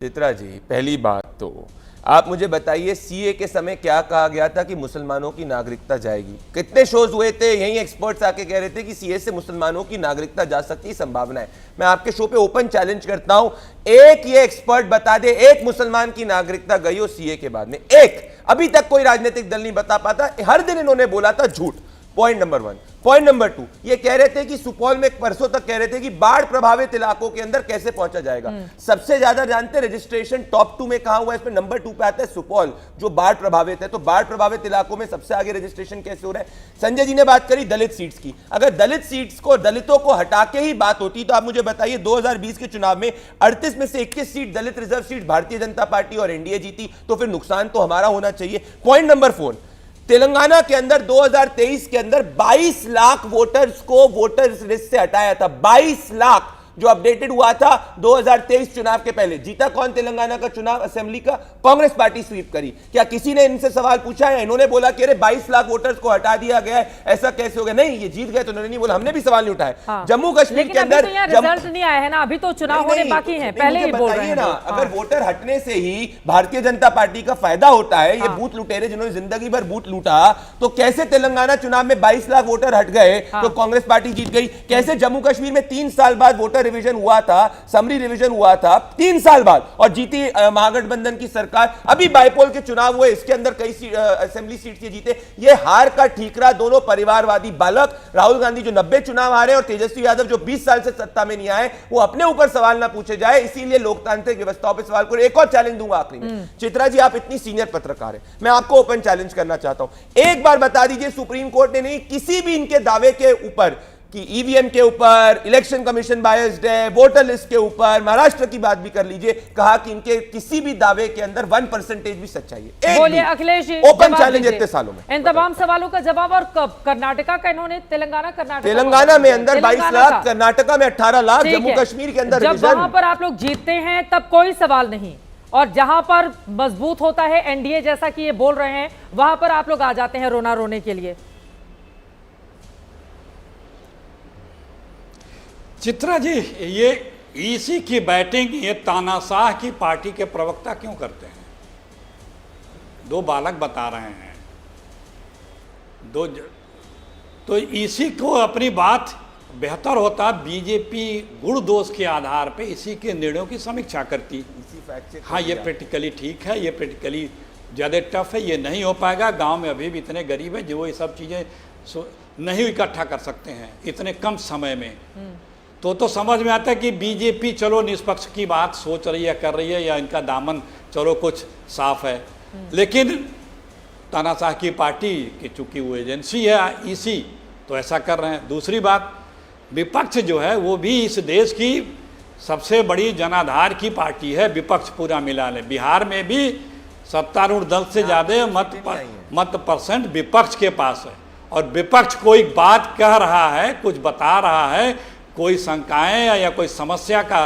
चित्रा जी, पहली बात तो आप मुझे बताइए सीए के समय क्या कहा गया था कि मुसलमानों की नागरिकता जाएगी। कितने शोज हुए थे, यही एक्सपर्ट्स आके कह रहे थे कि सीए से मुसलमानों की नागरिकता जा सकती है, संभावना है। मैं आपके शो पे ओपन चैलेंज करता हूं, एक ये एक्सपर्ट बता दे एक मुसलमान की नागरिकता गई हो सीए के बाद में, एक। अभी तक कोई राजनीतिक दल नहीं बता पाता, हर दिन इन्होंने बोला था झूठ। Point number 1। पॉइंट नंबर 2, ये कह रहे थे कि सुपौल में परसों तक कह रहे थे कि बाढ़ प्रभावित इलाकों के अंदर कैसे पहुंचा जाएगा। सबसे ज्यादा जानते हैं रजिस्ट्रेशन टॉप 2 में कहां हुआ है, इसमें नंबर 2 पे आता है सुपौल, जो बाढ़ प्रभावित है। तो बाढ़ प्रभावित इलाकों में सबसे आगे रजिस्ट्रेशन कैसे हो रहा है। संजय जी ने बात करी दलित सीट्स की, अगर दलित सीट्स को, दलितों को हटा के ही बात होती तो आप मुझे बताइए 2020 के चुनाव में 38 में से 21 सीट दलित reserve seat Bharatiya Janata party और एनडीए जीती, तो फिर नुकसान तो हमारा होना चाहिए। पॉइंट नंबर 4, तेलंगाना के अंदर 2023 के अंदर 22 लाख वोटर्स को वोटर्स लिस्ट से हटाया था। 22 लाख जो अपडेटेड हुआ था 2023 चुनाव के पहले। जीता कौन तेलंगाना का चुनाव असेंबली का? कांग्रेस पार्टी स्वीप करी। क्या किसी ने इनसे सवाल पूछा है? इन्होंने बोला कि अरे 22 लाख वोटर्स को हटा दिया गया है, ऐसा कैसे हो गया? नहीं, ये जीत गए तो उन्होंने नहीं बोला, हमने भी सवाल नहीं उठाया। हाँ। जम्मू कश्मीर के अंदर रिजल्ट नहीं आया है ना, अभी तो चुनाव होने बाकी है, पहले ही बोल रहे हैं ना। अगर वोटर हटने से ही भारतीय जनता पार्टी का फायदा होता है, ये बूथ लुटेरे जिन्होंने जिंदगी भर बूथ लूटा, तो कैसे तेलंगाना चुनाव में 22 लाख वोटर हट गए तो कांग्रेस पार्टी जीत गई? कैसे जम्मू कश्मीर में 3 साल बाद वोटर रिवीजन हुआ था, समरी रिवीजन हुआ था 3 साल बाद, और जीती महागठबंधन की सरकार। अभी बाइपोल के चुनाव हुए, इसके अंदर कई असेंबली सीट से जीते। ये हार का ठीकरा दोनों परिवारवादी बालक, राहुल गांधी जो 90 चुनाव हारे और तेजस्वी यादव जो 20 साल से सत्ता में नहीं आए, वो अपने ऊपर सवाल ना पूछे जाए, इसीलिए लोकतांत्रिक व्यवस्थाओं पर सवाल करो। एक और चैलेंज दूंगा आखिरी में। चित्रा जी, आप इतनी सीनियर पत्रकार है, मैं आपको ओपन चैलेंज करना चाहता हूं, एक बार बता दीजिए सुप्रीम कोर्ट ने नहीं किसी भी इनके दावे के ऊपर कि ईवीएम के ऊपर इलेक्शन कमीशन बायस्ड है, वोटर लिस्ट के ऊपर, महाराष्ट्र की बात भी कर लीजिए, कहा कि इनके किसी भी दावे के अंदर 1% भी सच्चाई है? बोलिए अखिलेश जी, ओपन चैलेंज इतने सालों में इन तमाम सवालों का जवाब। और कब कर्नाटका का इन्होंने तेलंगाना में अंदर 22 लाख, कर्नाटका में 18 लाख, जम्मू कश्मीर के अंदर जब वहां पर आप लोग जीतते हैं तब कोई सवाल नहीं, और जहां पर मजबूत होता है एनडीए जैसा कि ये बोल रहे हैं, वहां पर आप लोग आ जाते हैं रोना रोने के लिए। चित्रा जी, ये ईसी की बैटिंग ये तानाशाह की पार्टी के प्रवक्ता क्यों करते हैं? 2 बालक बता रहे हैं, तो ईसी को अपनी बात बेहतर होता बीजेपी गुण दोष के आधार पे इसी के निर्णयों की समीक्षा करती। हाँ, ये प्रैक्टिकली ठीक है, ये प्रैक्टिकली ज़्यादा टफ है, ये नहीं हो पाएगा। गांव में अभी भी इतने गरीब है जो वो ये सब चीज़ें नहीं इकट्ठा कर सकते हैं इतने कम समय में। तो समझ में आता है कि बीजेपी चलो निष्पक्ष की बात सोच रही है, कर रही है, या इनका दामन चलो कुछ साफ है। लेकिन तानाशाह की पार्टी की चूंकि वो एजेंसी है ईसी, तो ऐसा कर रहे हैं। दूसरी बात, विपक्ष जो है वो भी इस देश की सबसे बड़ी जनाधार की पार्टी है। विपक्ष पूरा मिला ले, बिहार में भी सत्तारूढ़ दल से ज़्यादा मत परसेंट विपक्ष के पास है, और विपक्ष कोई बात कह रहा है, कुछ बता रहा है, कोई शंकाएं या कोई समस्या का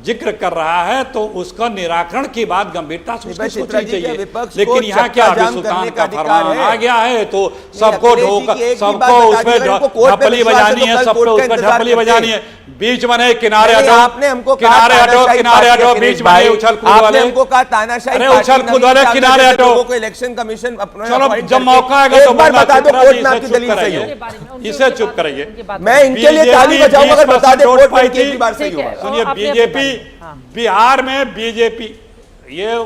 जिक्र कर रहा है, तो उसका निराकरण की बात गंभीरता से उसकी सोचनी चाहिए। लेकिन यहाँ क्या अभी सुल्तान का फरमान आ गया है, तो सबको उसमें ढपली बजानी है, सबको उसमें ढपली बजानी है। बीच में नहीं, किनारे हटो, आपने हमको किनारे हटो, किनारे हटो, बीच में नहीं, उछल कूद वाले, हमको कहा तानाशाही, अरे उछल कूद वाले किनारे हटो। इलेक्शन कमीशन चलो जब मौका आएगा तो बता दो कोर्ट में आपकी दलील सही हो, इसे चुप कराइए। मैं इनके लिए ताली बजाऊंगा अगर बता दे कोर्ट में एक बार सही होगा। सुनिए, बीजेपी बिहार में बीजेपी ये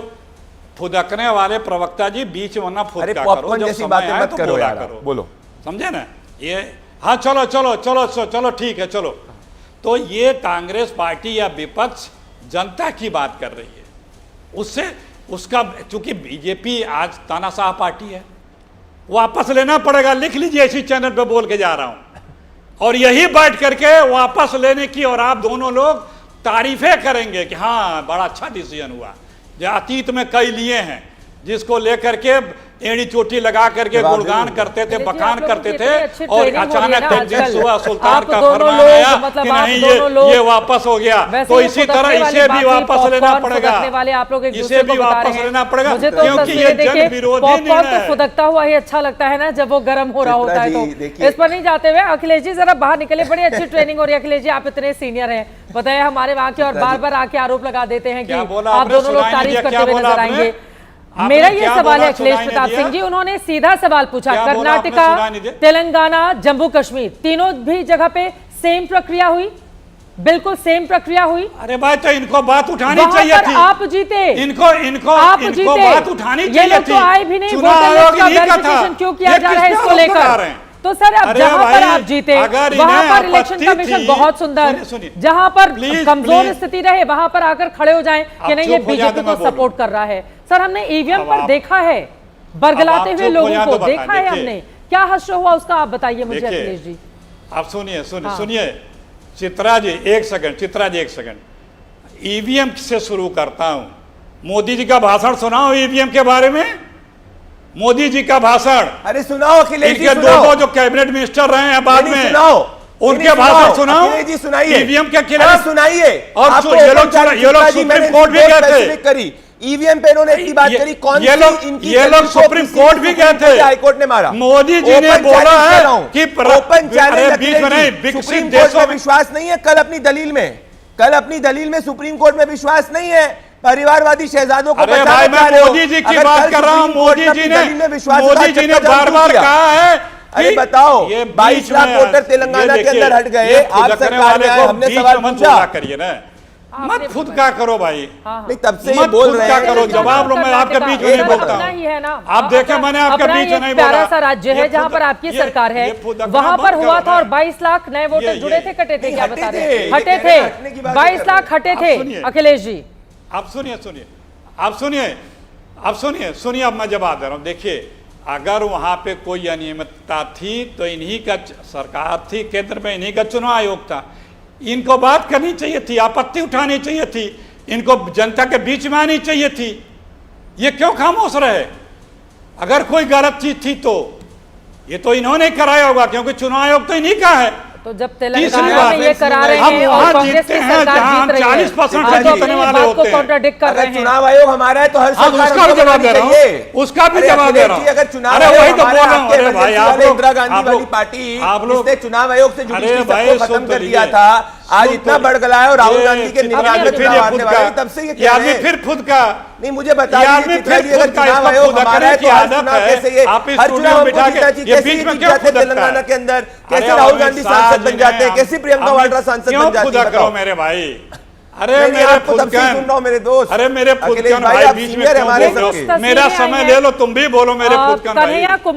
फुदकने वाले प्रवक्ता जी बीच में ना फुदका करो, जब समय आए तो बोला करो, बोलो, समझे ना? ये हाँ, चलो चलो चलो चलो ठीक है, चलो। तो ये कांग्रेस पार्टी या विपक्ष जनता की बात कर रही है, उससे उसका, चूंकि बीजेपी आज तानाशाह पार्टी है, वापस लेना पड़ेगा। लिख लीजिए, इसी चैनल पे बोल के जा रहा हूं, और यही बैठ करके वापस लेने की, और आप दोनों लोग तारीफें करेंगे कि हाँ बड़ा अच्छा डिसीजन हुआ, जो अतीत में कई लिए हैं। जिसको लेकर के एड़ी चोटी लगा करके जवाब गुणगान दीजिए। करते थे, अखिलेश जी, बखान आप लोगों करते की थे, इतनी अच्छी और ट्रेनिंग हो रही है अचानक ना एक दिन आजकल। सुबह सुल्तान आप का दोनों फरमान लोग, आया मतलब कि आप नहीं दोनों लोग- ये वापस हो गया, वैसे तो ये इसी फुदकने तरह वाली इसे बात भी थी, वापस लेना पॉपकॉर्न पड़ेगा, फुदकने वाले आप लोग एक इसे दूसरे भी को बता वापस रहे हैं। लेना पड़ेगा, मुझे तो क्योंकि ये तस्वीरें देखिए, जन विरोधी पॉपकॉर्न निर्णय तो है। फुदकता हुआ ही अच्छा लगता है ना, जब वो गर्म हो रहा होता है। चित्रा जी, तो देखिए। इस पर नहीं जाते हुए अखिलेश जी जरा बाहर निकले, बड़ी अच्छी ट्रेनिंग हो रही है। अखिलेश जी आप इतने सीनियर हैं, बताइए हमारे वहाँ के, और बार बार आके आरोप लगा देते हैं कि क्या बोला आप आपने? दोनों लोग सुनाई नहीं तारीफ दिया, करते क्या हुए बोला नजर आपने? आएंगे। आपने मेरा ये क्या सवाल बोला? है अखिलेश सुनाई नहीं प्रताप दिया? सिंह जी, उन्होंने सीधा सवाल पूछा, क्या बोला आपने? कर्नाटका, सुनाई नहीं दिया? तेलंगाना, जम्मू कश्मीर तीनों भी जगह पे सेम प्रक्रिया हुई, बिल्कुल सेम प्रक्रिया हुई। अरे भाई, तो इनको बात उठानी वहां चाहिए पर थी। आप जीते, इनको इनको आप इनको जीते, बात उठानी ये चाहिए लोग थी। तो आए भी नहीं, चुनाव वोटर आयोग लिस्ट का ही नहीं का था। वेरिफिकेशन क्यों किया ये जा किस रहा है पे इसको आरोप लगा लेकर? रहे हैं? तो सर अब अरे जहां पर भाई, आप जीते, अगर वहां इन्हें पर इलेक्शन आपत्ति कमीशन थी- बहुत सुंदर, सुनिए, सुनिए। जहां पर प्लीज, कमजोर प्लीज। स्थिति रहे वहां पर आकर खड़े हो जाएं कि आप नहीं ये चुप हो जाते, बीजेपी मैं को बोलूं। सपोर्ट कर रहा है। सर हमने ईवीएम अब पर आप- देखा है, बरगलाते अब आप हुए चुप हो लोगों जाए को तो देखा बताएं, है देखिए। हमने, क्या हश्र हुआ उसका आप बताइए मुझे देखिए। अखिलेश जी। आप सुनिए सुनिए हाँ। सुनिए, चित्रा जी एक सेकंड, चित्रा जी एक सेकंड। ईवीएम से शुरू करता हूं। मोदी जी का भाषण सुनाओ ईवीएम के बारे में। मोदी जी का भाषण, अरे सुनाओ अखिलेश जी, इनके सुनाओ। दो जो कैबिनेट मिनिस्टर रहे हैं बाद नहीं, में, सुनाओ। उनके नहीं, भाषण सुनाओ। अखिलेश जी सुनाइए। ईवीएम के अरे खिलाफ सुनाइए। और आपको ये लोग ओपन चैलेंज ये लोग चित्रा जी, सुप्रीम मैंने कोर्ट भी इनकी गए बहुत थे। specific करी। ईवीएम पे इन्होंने इतनी बात करी, कौन ये सी लोग इनकी ये लोग जजमेंट को सुप्रीम किसी कोर्ट भी गए सुप्रीम कोर्ट थे। या हाईकोर्ट ने मारा। मोदी जी ने ओपन बोला चैलेंज है कर रहा हूं। कि ओपन चैलेंज अरे बीच में नहीं, अखिलेश जी, विकसित सुप्रीम कोर्ट देशों में में विश्वास नहीं है, कल अपनी दलील में, कल अपनी दलील में सुप्रीम कोर्ट में विश्वास नहीं है, परिवारवादी शहजादों को अरे बचाना भाई, चाह मैं रहे हो। मोदी जी की अगर बात कल कर रहा हूं। सुप्रीम कोर्ट मोदी अपनी जी दलील में ने विश्वासघात बार बार किया। कहा है अरे कि बताओ, ये 22 लाख बीच में वोटर तेलंगाना ये के अंदर हट गए, ये आप फुदकने सरकार वाले में आए, को हमने बीच सवाल में मत पूछा। बोला करिए ना, मत फुदका करो भाई। नहीं, तब से ये मत बोल फुदका रहे हैं। करो, जवाब लो, मैं आपके बीच में नहीं बोलता अपना हूं। ही है ना, आप देखें, मैंने आपके अपना बीच में एक नहीं प्यारा बोला। सा राज्य है ये जहां पर फुदक- आपकी ये- सरकार है, ये फुदकना वहां मत पर करो हुआ था, और ना। 22 लाख नए वोटर ये- जुड़े थे, कटे थे, नहीं, क्या हटे बता थे। रहे हैं? ये हटे कह रहे थे, हैं, हटने की बात 22 कर लाख हटे आप थे सुनिए। अखिलेश जी। आप सुनिए सुनिए आप सुनिए आप सुनिए सुनिए, अब मैं जवाब दे रहा हूं। देखिए, अगर वहां पे कोई अनियमितता थी तो इन्हीं का सरकार थी, केंद्र में इन्हीं का चुनाव आयोग था, इनको बात करनी चाहिए थी, आपत्ति उठानी चाहिए थी, इनको जनता के बीच में आनी चाहिए थी। ये क्यों खामोश रहे? अगर कोई गलत चीज थी तो ये तो इन्होंने कराया होगा, क्योंकि चुनाव आयोग तो इन्हीं का है। तो जब तीसरी तेलंगाना बात, में ये करा रहे हम हैं और वहां कांग्रेस जीतते की हैं सरकार जहां जीत रही है, 40% आप से तो जीतने अपनी वाले बात को होते हैं। कॉन्ट्राडिक्ट कर रहे अगर हैं। चुनाव आयोग हमारा है तो हर हाँ, सरकार उसका हमको भी जवाब बनानी दे रहा चाहिए। हूँ, उसका भी अरे जवाब दे अखिलेश रहा जी, हूँ। अगर चुनाव अरे आयोग वही तो हमारा बोल रहा हूँ। आपके अरे भाई, emergency आप वाले लोग इंदिरा गांधी आप वाली लोग पार्टी आप लोग जिसने चुनाव आयोग से अरे जुडिशरी भाई, सबको खत्म सुन कर तो दिया लीजिए। था, आज सुन इतना तो बढ़ गया है और राहुल ये गांधी के चित्रा निन्यानवे जी, फिर ये चुनाव आने फुदका। वाले हैं, तब से ये ये कह रहे आदमी हैं। फिर फुदका। नहीं, मुझे बता ये दीजिए आदमी चित्रा फिर जी, अगर फुदका, चुनाव इसको आयोग फुदकने हमारा है की तो हर आदत चुनाव है। कैसे ये आप इस हर स्टूडियो चुनाव में हमको बिठा जीता के जी, ये कैसे बीच ये में जीत क्यों जाते हैं फुदकता तेलंगाना है? के अंदर, कैसे अरे राहुल अमित गांधी शाह सांसद जी बन जाते हैं, ने कैसे प्रियंका अमित- वाड्रा सांसद क्यों बन जाती फुदक है, रहो बताओ। मेरे भाई? अरे नहीं, मेरे आपको तब से फुदकन, सुन रहा हूं मेरे दोस्त। अरे मेरे अखिलेश फुदकन भाई, भाई आप बीच में सीनियर हैं क्यों हमारे बोल रहे हो? सबके। मेरा तस्वीरें आई समय हैं। ले लो, तुम भी बोलो मेरे फुदकन भाई। कन्हैया